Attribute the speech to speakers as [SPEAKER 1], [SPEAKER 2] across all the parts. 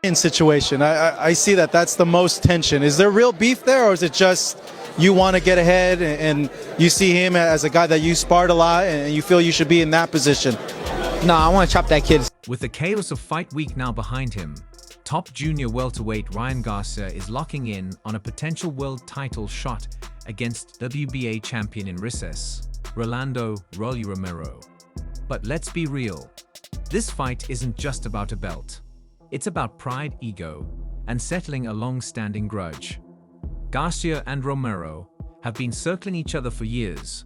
[SPEAKER 1] In situation, I see that that's the most tension. Is there real beef there, or is it just you want to get ahead and you see him as a guy that you sparred a lot and you feel you should be in that position?
[SPEAKER 2] No, I want to chop that kid.
[SPEAKER 3] With the chaos of fight week now behind him, top junior welterweight Ryan Garcia is locking in on a potential world title shot against WBA champion in recess, Rolando "Rolly" Romero. But let's be real, this fight isn't just about a belt. It's about pride, ego, and settling a long-standing grudge. Garcia and Romero have been circling each other for years,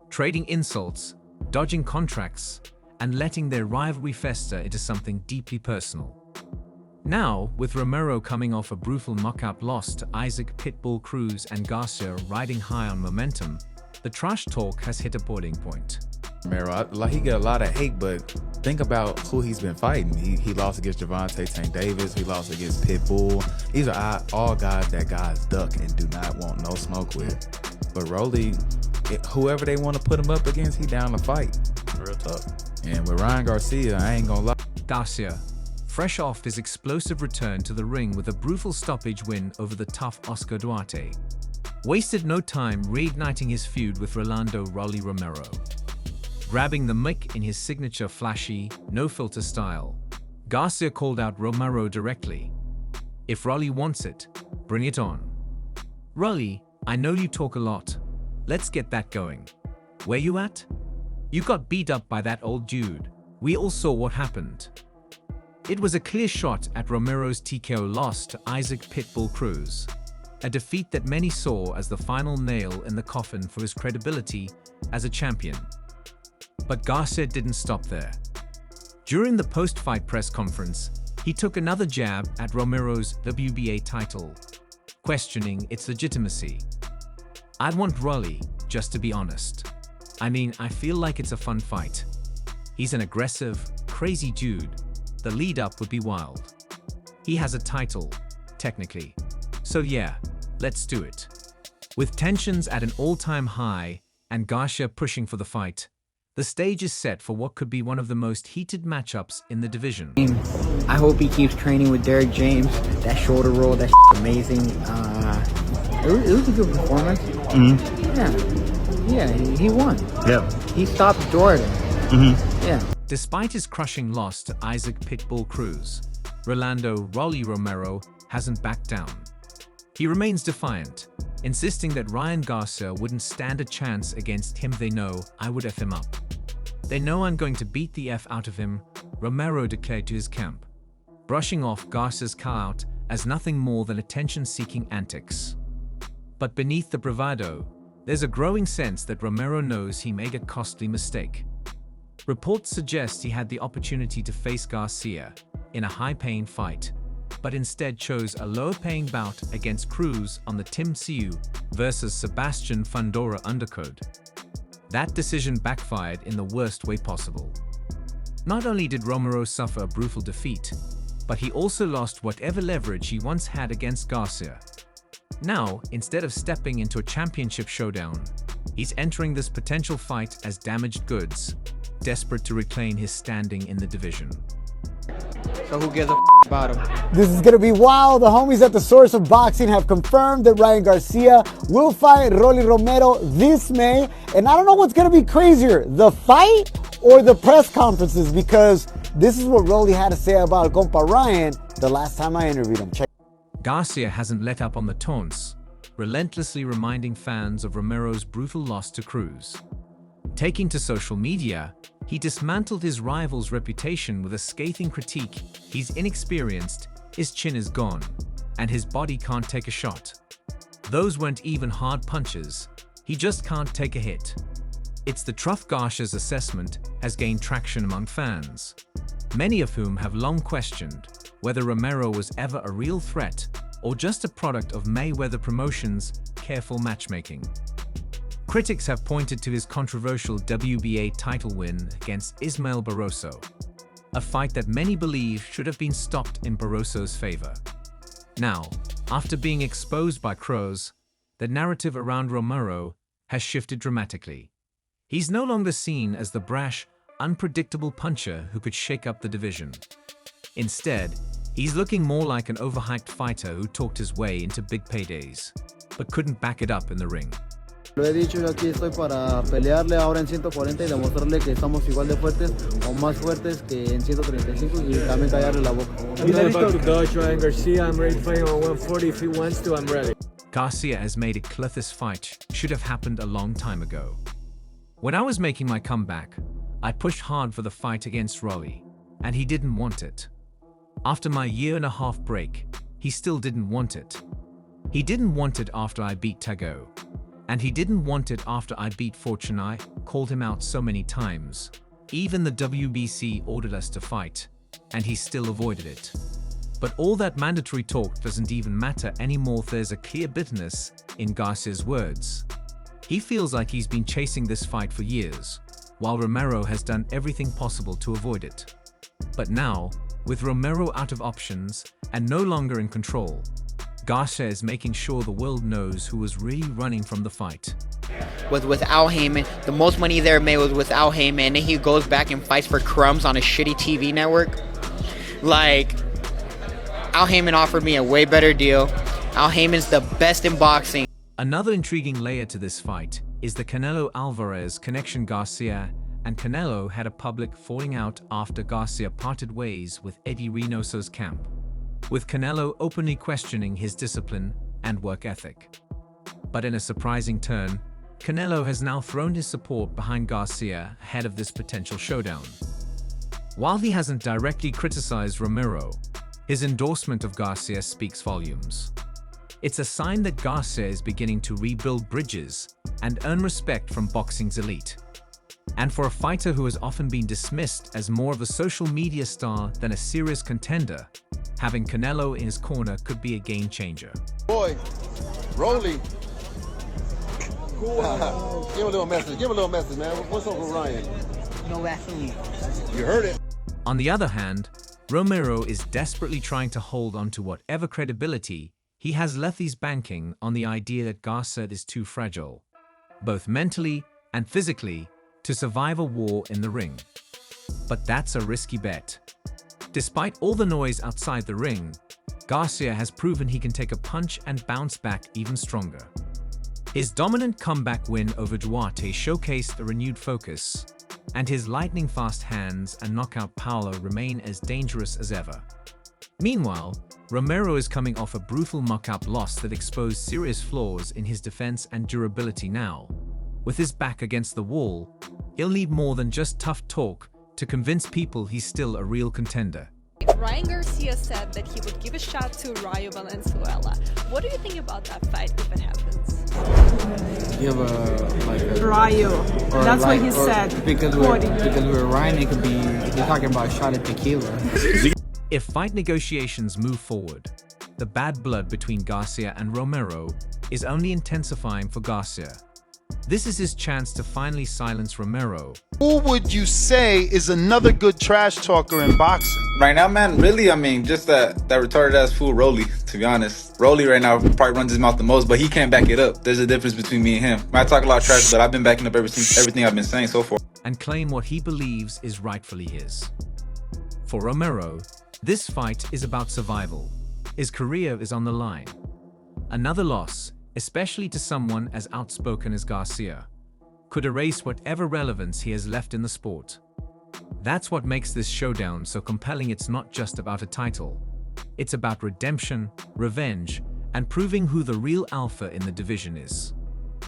[SPEAKER 3] trading insults, dodging contracts, and letting their rivalry fester into something deeply personal. Now, with Romero coming off a brutal knockout loss to Isaac "Pitbull" Cruz and Garcia riding high on momentum, the trash talk has hit a boiling point.
[SPEAKER 4] Romero, he get a lot of hate, but think about who he's been fighting. He lost against Gervonta Tank Davis. He lost against Pitbull. These are all guys that guys duck and do not want no smoke with. But Rolly, whoever they want to put him up against, he down to fight. Real tough. And with Ryan Garcia, I ain't gonna lie.
[SPEAKER 3] Garcia, fresh off his explosive return to the ring with a brutal stoppage win over the tough Oscar Duarte, wasted no time reigniting his feud with Rolando "Rolly" Romero. Grabbing the mic in his signature flashy, no-filter style, Garcia called out Romero directly. "If Rolly wants it, bring it on. Rolly, I know you talk a lot. Let's get that going. Where you at? You got beat up by that old dude. We all saw what happened." It was a clear shot at Romero's TKO loss to Isaac "Pitbull" Cruz, a defeat that many saw as the final nail in the coffin for his credibility as a champion. But Garcia didn't stop there. During the post-fight press conference, he took another jab at Romero's WBA title, questioning its legitimacy. "I'd want Rolly, just to be honest. I mean, I feel like it's a fun fight. He's an aggressive, crazy dude. The lead-up would be wild. He has a title, technically. So yeah, let's do it." With tensions at an all-time high and Garcia pushing for the fight, the stage is set for what could be one of the most heated matchups in the division.
[SPEAKER 2] I hope he keeps training with Derek James. That shoulder roll, that's amazing. It was a good performance. Yeah, he won.
[SPEAKER 4] Yeah.
[SPEAKER 2] He stopped Jordan. Yeah.
[SPEAKER 3] Despite his crushing loss to Isaac "Pitbull" Cruz, Rolando "Rolly" Romero hasn't backed down. He remains defiant, insisting that Ryan Garcia wouldn't stand a chance against him. "They know I would F him up. They know I'm going to beat the F out of him," Romero declared to his camp, brushing off Garcia's callout as nothing more than attention-seeking antics. But beneath the bravado, there's a growing sense that Romero knows he made a costly mistake. Reports suggest he had the opportunity to face Garcia in a high-paying fight, but instead chose a lower-paying bout against Cruz on the Tim Tszyu versus Sebastian Fundora undercard. That decision backfired in the worst way possible. Not only did Romero suffer a brutal defeat, but he also lost whatever leverage he once had against Garcia. Now, instead of stepping into a championship showdown, he's entering this potential fight as damaged goods, desperate to reclaim his standing in the division.
[SPEAKER 2] So who gives a about him?
[SPEAKER 5] This is going to be wild. The homies at the Source of Boxing have confirmed that Ryan Garcia will fight Rolly Romero this May. And I don't know what's going to be crazier, the fight or the press conferences, because this is what Rolly had to say about compa Ryan the last time I interviewed him. Check.
[SPEAKER 3] Garcia hasn't let up on the taunts, relentlessly reminding fans of Romero's brutal loss to Cruz. Taking to social media, he dismantled his rival's reputation with a scathing critique. "He's inexperienced, his chin is gone, and his body can't take a shot. Those weren't even hard punches. He just can't take a hit." It's the tough. Garcia's assessment has gained traction among fans, many of whom have long questioned whether Romero was ever a real threat or just a product of Mayweather Promotions' careful matchmaking. Critics have pointed to his controversial WBA title win against Ismael Barroso, a fight that many believe should have been stopped in Barroso's favor. Now, after being exposed by Cruz, the narrative around Romero has shifted dramatically. He's no longer seen as the brash, unpredictable puncher who could shake up the division. Instead, He's looking more like an overhyped fighter who talked his way into big paydays, but couldn't back it up in the ring.
[SPEAKER 6] Lo he dicho, yo aquí estoy para pelearle ahora en 140 y demostrarle que estamos igual de fuertes o más fuertes que en 135 y también callarle la boca.
[SPEAKER 7] I'm not about to dodge Ryan Garcia. I'm ready to fight him on 140 if he wants to. I'm ready.
[SPEAKER 3] Garcia has made it clear this fight should have happened a long time ago. When I was making my comeback, I pushed hard for the fight against Rolly, and he didn't want it. After my year-and-a-half break, he still didn't want it. He didn't want it after I beat Tago. And he didn't want it after I beat Fortune. I called him out so many times. Even the WBC ordered us to fight, and he still avoided it. But all that mandatory talk doesn't even matter anymore. There's a clear bitterness in Garcia's words. He feels like he's been chasing this fight for years, while Romero has done everything possible to avoid it. But now, with Romero out of options and no longer in control, Garcia is making sure the world knows who was really running from the fight.
[SPEAKER 2] Without Heyman, the most money there made was without Heyman, and then he goes back and fights for crumbs on a shitty TV network. Like, Al Heyman offered me a way better deal. Al Heyman's the best in boxing.
[SPEAKER 3] Another intriguing layer to this fight is the Canelo-Alvarez connection. Garcia and Canelo had a public falling out after Garcia parted ways with Eddie Reynoso's camp, with Canelo openly questioning his discipline and work ethic. But in a surprising turn, Canelo has now thrown his support behind Garcia ahead of this potential showdown. While he hasn't directly criticized Romero, his endorsement of Garcia speaks volumes. It's a sign that Garcia is beginning to rebuild bridges and earn respect from boxing's elite. And for a fighter who has often been dismissed as more of a social media star than a serious contender, having Canelo in his corner could be a game changer.
[SPEAKER 8] Boy, Rolly. Give him a little message. Give him a little message, man. What's up with Ryan?
[SPEAKER 2] No Vaseline.
[SPEAKER 8] You heard it.
[SPEAKER 3] On the other hand, Romero is desperately trying to hold on to whatever credibility he has left. He's banking on the idea that Garcia is too fragile, both mentally and physically, to survive a war in the ring. But that's a risky bet. Despite all the noise outside the ring, Garcia has proven he can take a punch and bounce back even stronger. His dominant comeback win over Duarte showcased a renewed focus, and his lightning-fast hands and knockout power remain as dangerous as ever. Meanwhile, Romero is coming off a brutal knockout loss that exposed serious flaws in his defense and durability. Now, with his back against the wall, he'll need more than just tough talk to convince people he's still a real contender.
[SPEAKER 9] Ryan Garcia said that he would give a shot to Rayo Valenzuela. What do you think about that fight if it happens?
[SPEAKER 6] Give a
[SPEAKER 10] Rayo. That's what he said.
[SPEAKER 6] Because we're Ryan, it could be you're talking about a shot at tequila.
[SPEAKER 3] If fight negotiations move forward, the bad blood between Garcia and Romero is only intensifying for Garcia. This is his chance to finally silence Romero.
[SPEAKER 11] Who would you say is another good trash talker in boxing?
[SPEAKER 4] Right now, man, really, I mean, just that retarded ass fool Rolly, to be honest. Rolly right now probably runs his mouth the most, but he can't back it up. There's a difference between me and him. I talk a lot of trash, but I've been backing up everything I've been saying so far.
[SPEAKER 3] And claim what he believes is rightfully his. For Romero, this fight is about survival. His career is on the line. Another loss, especially to someone as outspoken as Garcia, could erase whatever relevance he has left in the sport. That's what makes this showdown so compelling. It's not just about a title. It's about redemption, revenge, and proving who the real alpha in the division is.